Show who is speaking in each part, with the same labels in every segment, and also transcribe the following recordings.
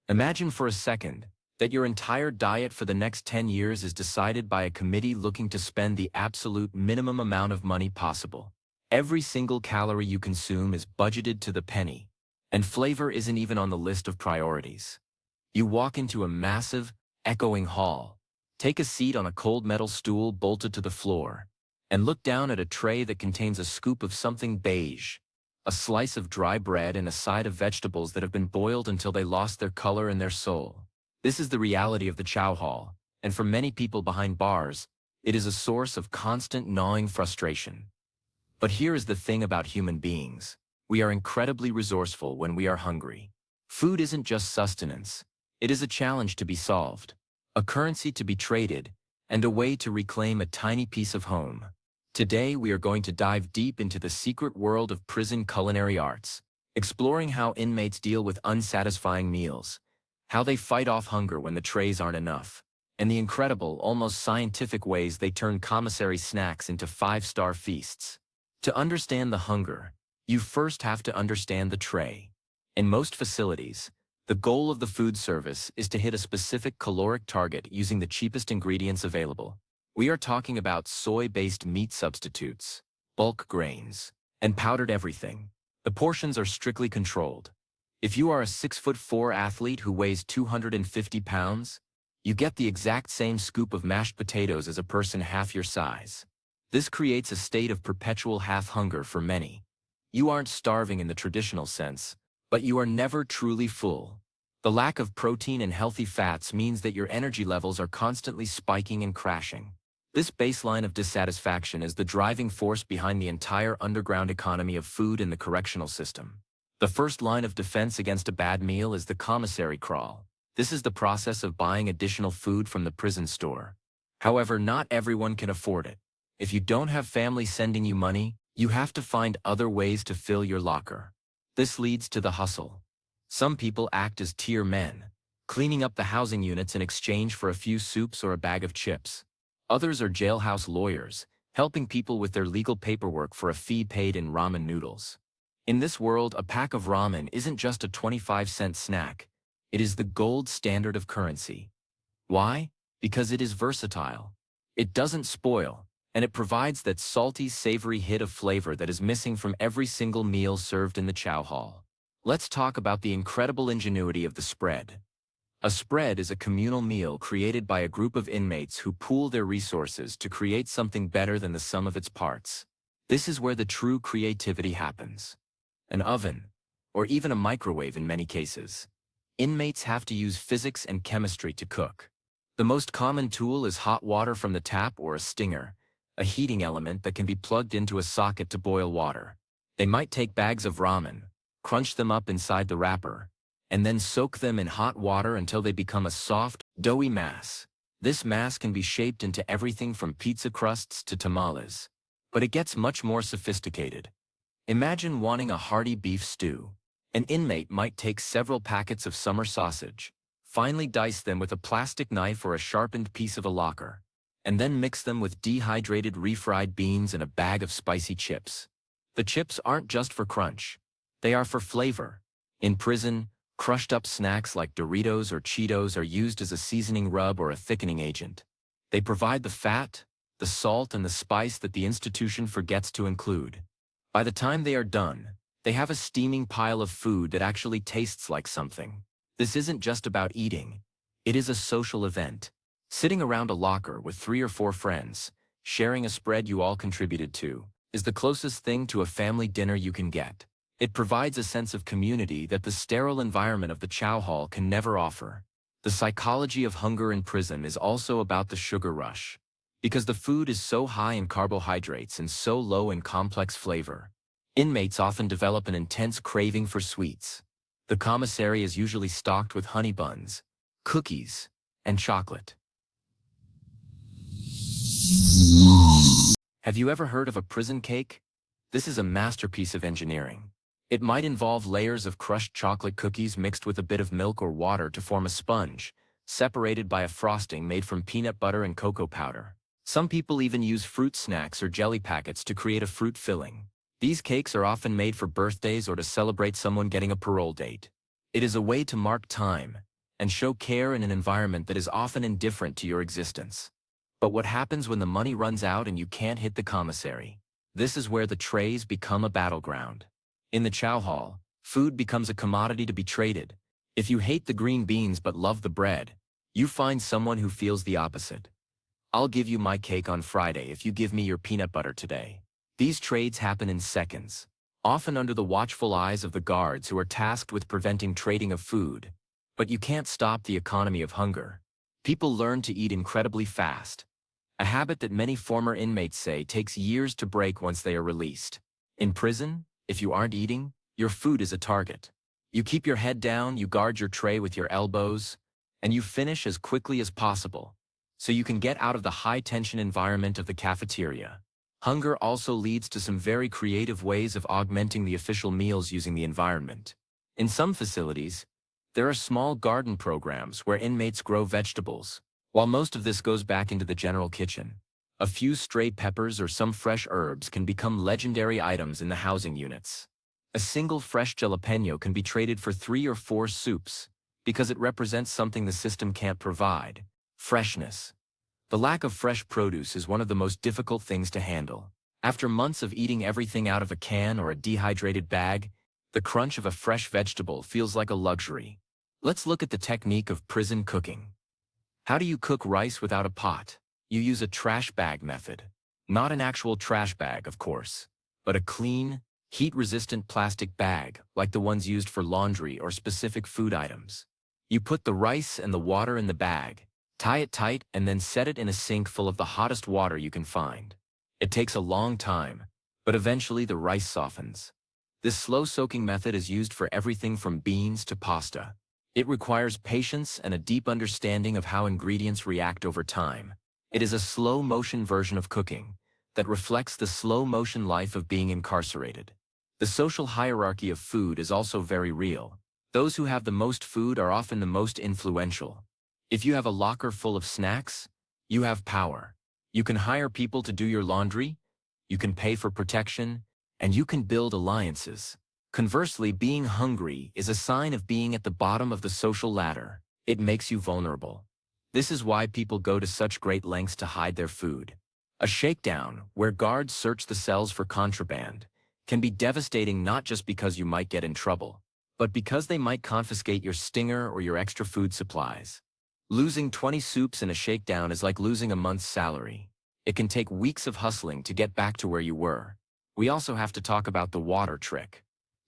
Speaker 1: Imagine for a second that your entire diet for the next 10 years is decided by a committee looking to spend the absolute minimum amount of money possible. Every single calorie you consume is budgeted to the penny, and flavor isn't even on the list of priorities. You walk into a massive, echoing hall, take a seat on a cold metal stool bolted to the floor, and look down at a tray that contains a scoop of something beige, a slice of dry bread and a side of vegetables that have been boiled until they lost their color and their soul. This is the reality of the chow hall, and for many people behind bars, it is a source of constant gnawing frustration. But here is the thing about human beings. We are incredibly resourceful when we are hungry. Food isn't just sustenance. It is a challenge to be solved, a currency to be traded, and a way to reclaim a tiny piece of home. Today we are going to dive deep into the secret world of prison culinary arts, exploring how inmates deal with unsatisfying meals, how they fight off hunger when the trays aren't enough, and the incredible, almost scientific ways they turn commissary snacks into five-star feasts. To understand the hunger, you first have to understand the tray. In most facilities, the goal of the food service is to hit a specific caloric target using the cheapest ingredients available. We are talking about soy-based meat substitutes, bulk grains, and powdered everything. The portions are strictly controlled. If you are a 6'4" athlete who weighs 250 pounds, you get the exact same scoop of mashed potatoes as a person half your size. This creates a state of perpetual half-hunger for many. You aren't starving in the traditional sense, but you are never truly full. The lack of protein and healthy fats means that your energy levels are constantly spiking and crashing. This baseline of dissatisfaction is the driving force behind the entire underground economy of food in the correctional system. The first line of defense against a bad meal is the commissary crawl. This is the process of buying additional food from the prison store. However, not everyone can afford it. If you don't have family sending you money, you have to find other ways to fill your locker. This leads to the hustle. Some people act as tier men, cleaning up the housing units in exchange for a few soups or a bag of chips. Others are jailhouse lawyers, helping people with their legal paperwork for a fee paid in ramen noodles. In this world, a pack of ramen isn't just a 25-cent snack. It is the gold standard of currency. Why? Because it is versatile. It doesn't spoil, and it provides that salty, savory hit of flavor that is missing from every single meal served in the chow hall. Let's talk about the incredible ingenuity of the spread. A spread is a communal meal created by a group of inmates who pool their resources to create something better than the sum of its parts. This is where the true creativity happens. An oven, or even a microwave in many cases. Inmates have to use physics and chemistry to cook. The most common tool is hot water from the tap or a stinger, a heating element that can be plugged into a socket to boil water. They might take bags of ramen, crunch them up inside the wrapper, and then soak them in hot water until they become a soft, doughy mass. This mass can be shaped into everything from pizza crusts to tamales. But it gets much more sophisticated. Imagine wanting a hearty beef stew. An inmate might take several packets of summer sausage, finely dice them with a plastic knife or a sharpened piece of a locker, and then mix them with dehydrated refried beans and a bag of spicy chips. The chips aren't just for crunch. They are for flavor. In prison, crushed-up snacks like Doritos or Cheetos are used as a seasoning rub or a thickening agent. They provide the fat, the salt, and the spice that the institution forgets to include. By the time they are done, they have a steaming pile of food that actually tastes like something. This isn't just about eating. It is a social event. Sitting around a locker with 3 or 4 friends, sharing a spread you all contributed to, is the closest thing to a family dinner you can get. It provides a sense of community that the sterile environment of the chow hall can never offer. The psychology of hunger in prison is also about the sugar rush. Because the food is so high in carbohydrates and so low in complex flavor, inmates often develop an intense craving for sweets. The commissary is usually stocked with honey buns, cookies, and chocolate. Have you ever heard of a prison cake? This is a masterpiece of engineering. It might involve layers of crushed chocolate cookies mixed with a bit of milk or water to form a sponge, separated by a frosting made from peanut butter and cocoa powder. Some people even use fruit snacks or jelly packets to create a fruit filling. These cakes are often made for birthdays or to celebrate someone getting a parole date. It is a way to mark time, and show care in an environment that is often indifferent to your existence. But what happens when the money runs out and you can't hit the commissary? This is where the trays become a battleground. In the chow hall, food becomes a commodity to be traded. If you hate the green beans but love the bread, you find someone who feels the opposite. I'll give you my cake on Friday if you give me your peanut butter today. These trades happen in seconds, often under the watchful eyes of the guards who are tasked with preventing trading of food. But you can't stop the economy of hunger. People learn to eat incredibly fast, a habit that many former inmates say takes years to break once they are released. In prison, if you aren't eating, your food is a target. You keep your head down, you guard your tray with your elbows, and you finish as quickly as possible, so you can get out of the high-tension environment of the cafeteria. Hunger also leads to some very creative ways of augmenting the official meals using the environment. In some facilities, there are small garden programs where inmates grow vegetables, while most of this goes back into the general kitchen. A few stray peppers or some fresh herbs can become legendary items in the housing units. A single fresh jalapeno can be traded for 3 or 4 soups, because it represents something the system can't provide: freshness. The lack of fresh produce is one of the most difficult things to handle. After months of eating everything out of a can or a dehydrated bag, the crunch of a fresh vegetable feels like a luxury. Let's look at the technique of prison cooking. How do you cook rice without a pot? You use a trash bag method. Not an actual trash bag, of course, but a clean, heat-resistant plastic bag, like the ones used for laundry or specific food items. You put the rice and the water in the bag, tie it tight, and then set it in a sink full of the hottest water you can find. It takes a long time, but eventually the rice softens. This slow-soaking method is used for everything from beans to pasta. It requires patience and a deep understanding of how ingredients react over time. It is a slow-motion version of cooking that reflects the slow-motion life of being incarcerated. The social hierarchy of food is also very real. Those who have the most food are often the most influential. If you have a locker full of snacks, you have power. You can hire people to do your laundry, you can pay for protection, and you can build alliances. Conversely, being hungry is a sign of being at the bottom of the social ladder. It makes you vulnerable. This is why people go to such great lengths to hide their food. A shakedown, where guards search the cells for contraband, can be devastating not just because you might get in trouble, but because they might confiscate your stinger or your extra food supplies. Losing 20 soups in a shakedown is like losing a month's salary. It can take weeks of hustling to get back to where you were. We also have to talk about the water trick.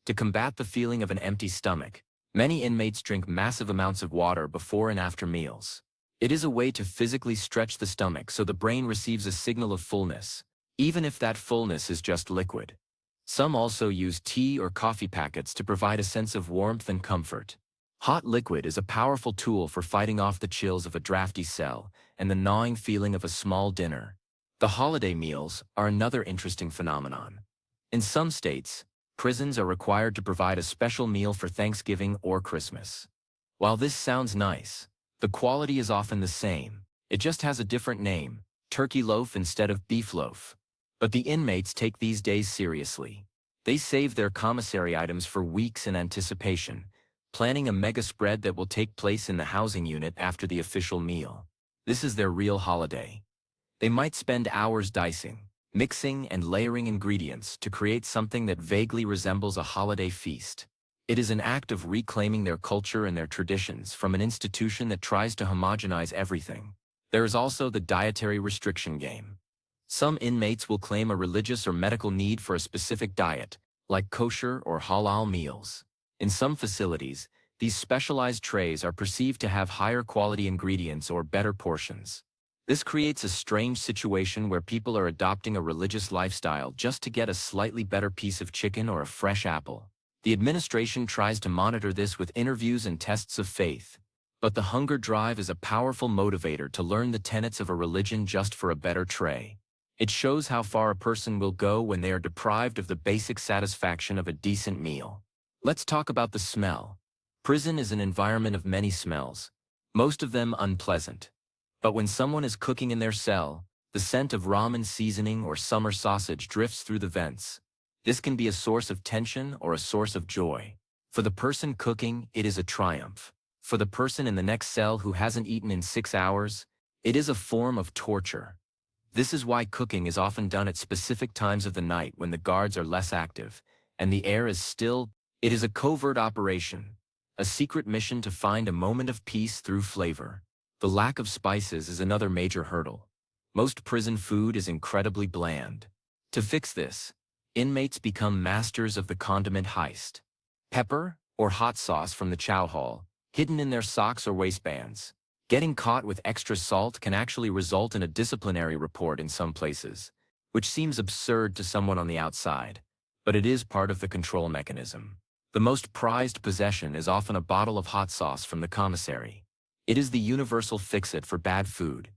Speaker 1: To combat the feeling of an empty stomach, many inmates drink massive amounts of water before and after meals. It is a way to physically stretch the stomach so the brain receives a signal of fullness, even if that fullness is just liquid. Some also use tea or coffee packets to provide a sense of warmth and comfort. Hot liquid is a powerful tool for fighting off the chills of a drafty cell and the gnawing feeling of a small dinner. The holiday meals are another interesting phenomenon. In some states, prisons are required to provide a special meal for Thanksgiving or Christmas. While this sounds nice, the quality is often the same. It just has a different name: turkey loaf instead of beef loaf. But the inmates take these days seriously. They save their commissary items for weeks in anticipation, planning a mega spread that will take place in the housing unit after the official meal. This is their real holiday. They might spend hours dicing, mixing, and layering ingredients to create something that vaguely resembles a holiday feast. It is an act of reclaiming their culture and their traditions from an institution that tries to homogenize everything. There is also the dietary restriction game. Some inmates will claim a religious or medical need for a specific diet, like kosher or halal meals. In some facilities, these specialized trays are perceived to have higher quality ingredients or better portions. This creates a strange situation where people are adopting a religious lifestyle just to get a slightly better piece of chicken or a fresh apple. The administration tries to monitor this with interviews and tests of faith. But the hunger drive is a powerful motivator to learn the tenets of a religion just for a better tray. It shows how far a person will go when they are deprived of the basic satisfaction of a decent meal. Let's talk about the smell. Prison is an environment of many smells, most of them unpleasant. But when someone is cooking in their cell, the scent of ramen seasoning or summer sausage drifts through the vents. This can be a source of tension or a source of joy. For the person cooking, it is a triumph. For the person in the next cell who hasn't eaten in 6 hours, it is a form of torture. This is why cooking is often done at specific times of the night when the guards are less active, and the air is still. It is a covert operation, a secret mission to find a moment of peace through flavor. The lack of spices is another major hurdle. Most prison food is incredibly bland. To fix this, inmates become masters of the condiment heist. Pepper, or hot sauce from the chow hall, hidden in their socks or waistbands. Getting caught with extra salt can actually result in a disciplinary report in some places, which seems absurd to someone on the outside, but it is part of the control mechanism. The most prized possession is often a bottle of hot sauce from the commissary. It is the universal fix-it for bad food.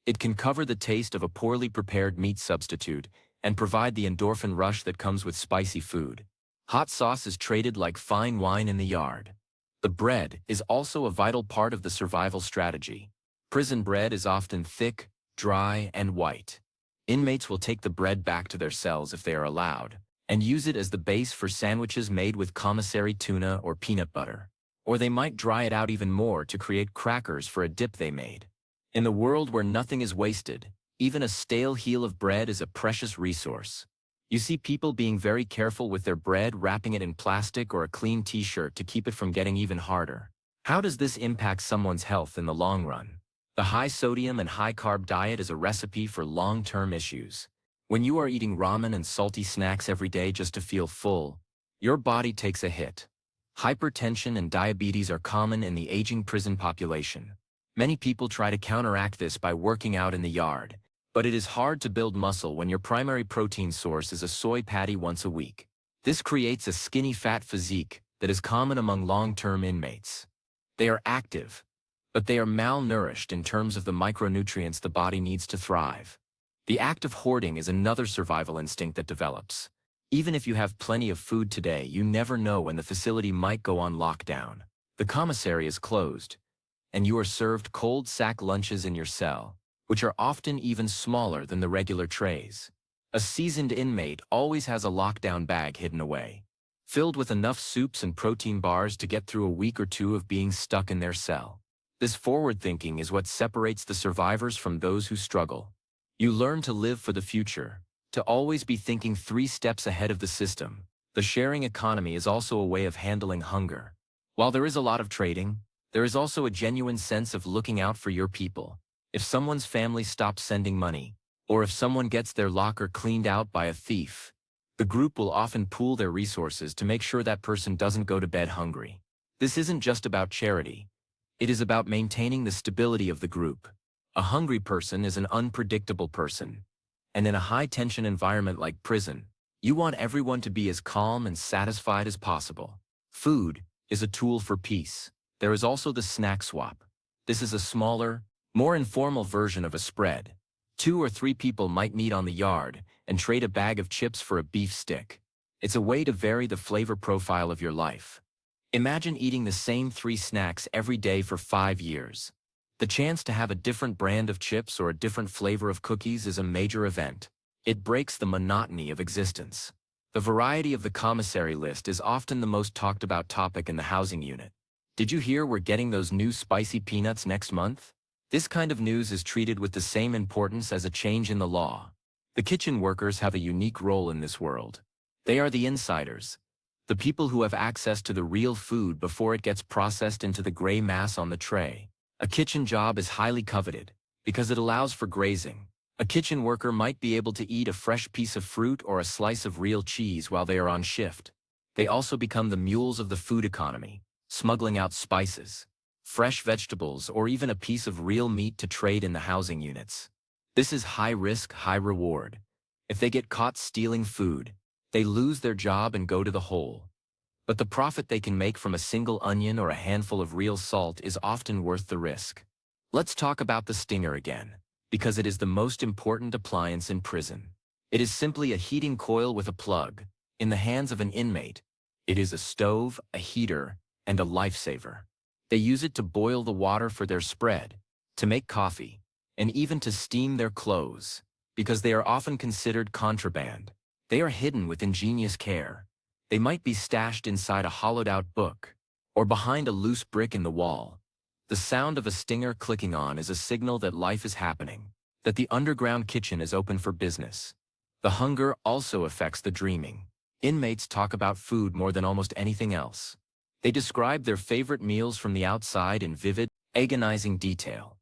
Speaker 1: It can cover the taste of a poorly prepared meat substitute and provide the endorphin rush that comes with spicy food. Hot sauce is traded like fine wine in the yard. The bread is also a vital part of the survival strategy. Prison bread is often thick, dry, and white. Inmates will take the bread back to their cells if they are allowed, and use it as the base for sandwiches made with commissary tuna or peanut butter. Or they might dry it out even more to create crackers for a dip they made. In the world where nothing is wasted, even a stale heel of bread is a precious resource. You see people being very careful with their bread, wrapping it in plastic or a clean t-shirt to keep it from getting even harder. How does this impact someone's health in the long run? The high sodium and high carb diet is a recipe for long-term issues. When you are eating ramen and salty snacks every day just to feel full, your body takes a hit. Hypertension and diabetes are common in the aging prison population. Many people try to counteract this by working out in the yard, but it is hard to build muscle when your primary protein source is a soy patty once a week. This creates a skinny fat physique that is common among long-term inmates. They are active, but they are malnourished in terms of the micronutrients the body needs to thrive. The act of hoarding is another survival instinct that develops. Even if you have plenty of food today, you never know when the facility might go on lockdown. The commissary is closed, and you are served cold sack lunches in your cell, which are often even smaller than the regular trays. A seasoned inmate always has a lockdown bag hidden away, filled with enough soups and protein bars to get through a week or two of being stuck in their cell. This forward thinking is what separates the survivors from those who struggle. You learn to live for the future, to always be thinking 3 steps ahead of the system. The sharing economy is also a way of handling hunger. While there is a lot of trading, there is also a genuine sense of looking out for your people. If someone's family stops sending money, or if someone gets their locker cleaned out by a thief, the group will often pool their resources to make sure that person doesn't go to bed hungry. This isn't just about charity. It is about maintaining the stability of the group. A hungry person is an unpredictable person. And in a high-tension environment like prison, you want everyone to be as calm and satisfied as possible. Food is a tool for peace. There is also the snack swap. This is a smaller, more informal version of a spread. 2 or 3 people might meet on the yard and trade a bag of chips for a beef stick. It's a way to vary the flavor profile of your life. Imagine eating the same 3 snacks every day for 5 years. The chance to have a different brand of chips or a different flavor of cookies is a major event. It breaks the monotony of existence. The variety of the commissary list is often the most talked about topic in the housing unit. Did you hear we're getting those new spicy peanuts next month? This kind of news is treated with the same importance as a change in the law. The kitchen workers have a unique role in this world. They are the insiders, the people who have access to the real food before it gets processed into the gray mass on the tray. A kitchen job is highly coveted because it allows for grazing. A kitchen worker might be able to eat a fresh piece of fruit or a slice of real cheese while they are on shift. They also become the mules of the food economy, smuggling out spices, fresh vegetables, or even a piece of real meat to trade in the housing units. This is high risk, high reward. If they get caught stealing food, they lose their job and go to the hole. But the profit they can make from a single onion or a handful of real salt is often worth the risk. Let's talk about the stinger again, because it is the most important appliance in prison. It is simply a heating coil with a plug. In the hands of an inmate, it is a stove, a heater, and a lifesaver. They use it to boil the water for their spread, to make coffee, and even to steam their clothes. Because they are often considered contraband, they are hidden with ingenious care. They might be stashed inside a hollowed-out book, or behind a loose brick in the wall. The sound of a stinger clicking on is a signal that life is happening, that the underground kitchen is open for business. The hunger also affects the dreaming. Inmates talk about food more than almost anything else. They describe their favorite meals from the outside in vivid, agonizing detail.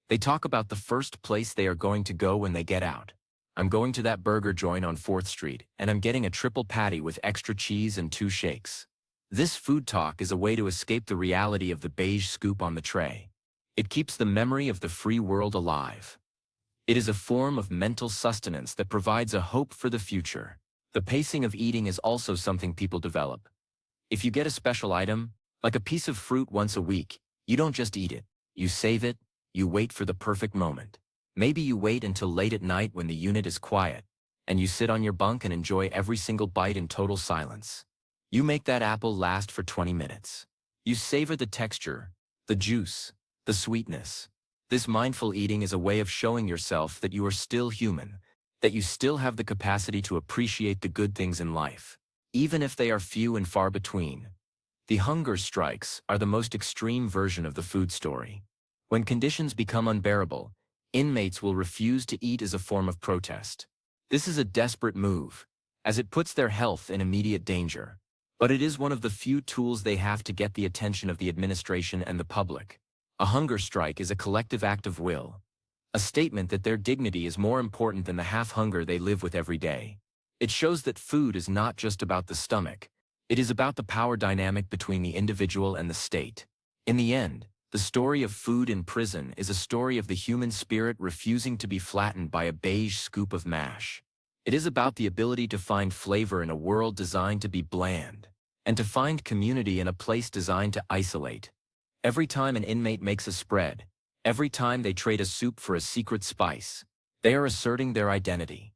Speaker 1: They talk about the first place they are going to go when they get out. I'm going to that burger joint on 4th Street, and I'm getting a triple patty with extra cheese and 2 shakes. This food talk is a way to escape the reality of the beige scoop on the tray. It keeps the memory of the free world alive. It is a form of mental sustenance that provides a hope for the future. The pacing of eating is also something people develop. If you get a special item, like a piece of fruit once a week, you don't just eat it. You save it, you wait for the perfect moment. Maybe you wait until late at night when the unit is quiet, and you sit on your bunk and enjoy every single bite in total silence. You make that apple last for 20 minutes. You savor the texture, the juice, the sweetness. This mindful eating is a way of showing yourself that you are still human, that you still have the capacity to appreciate the good things in life, even if they are few and far between. The hunger strikes are the most extreme version of the food story. When conditions become unbearable, inmates will refuse to eat as a form of protest. This is a desperate move, as it puts their health in immediate danger. But it is one of the few tools they have to get the attention of the administration and the public. A hunger strike is a collective act of will, a statement that their dignity is more important than the half-hunger they live with every day. It shows that food is not just about the stomach, it is about the power dynamic between the individual and the state. In the end, the story of food in prison is a story of the human spirit refusing to be flattened by a beige scoop of mash. It is about the ability to find flavor in a world designed to be bland, and to find community in a place designed to isolate. Every time an inmate makes a spread, every time they trade a soup for a secret spice, they are asserting their identity.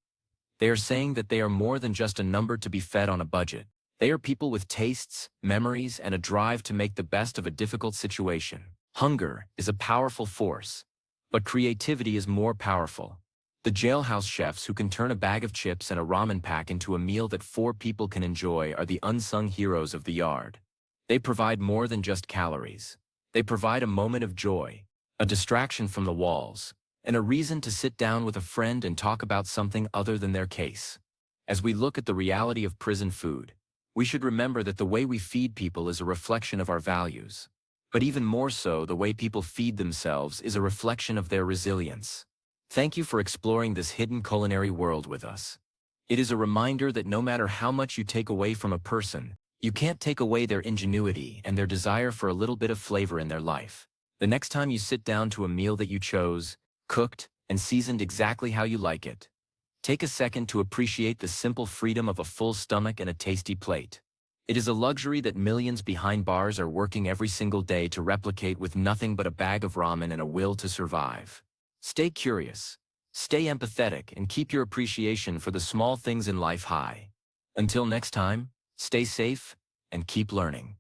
Speaker 1: They are saying that they are more than just a number to be fed on a budget. They are people with tastes, memories, and a drive to make the best of a difficult situation. Hunger is a powerful force, but creativity is more powerful. The jailhouse chefs who can turn a bag of chips and a ramen pack into a meal that 4 people can enjoy are the unsung heroes of the yard. They provide more than just calories. They provide a moment of joy, a distraction from the walls, and a reason to sit down with a friend and talk about something other than their case. As we look at the reality of prison food, we should remember that the way we feed people is a reflection of our values. But even more so, the way people feed themselves is a reflection of their resilience. Thank you for exploring this hidden culinary world with us. It is a reminder that no matter how much you take away from a person, you can't take away their ingenuity and their desire for a little bit of flavor in their life. The next time you sit down to a meal that you chose, cooked, and seasoned exactly how you like it, take a second to appreciate the simple freedom of a full stomach and a tasty plate. It is a luxury that millions behind bars are working every single day to replicate with nothing but a bag of ramen and a will to survive. Stay curious, stay empathetic, and keep your appreciation for the small things in life high. Until next time, stay safe and keep learning.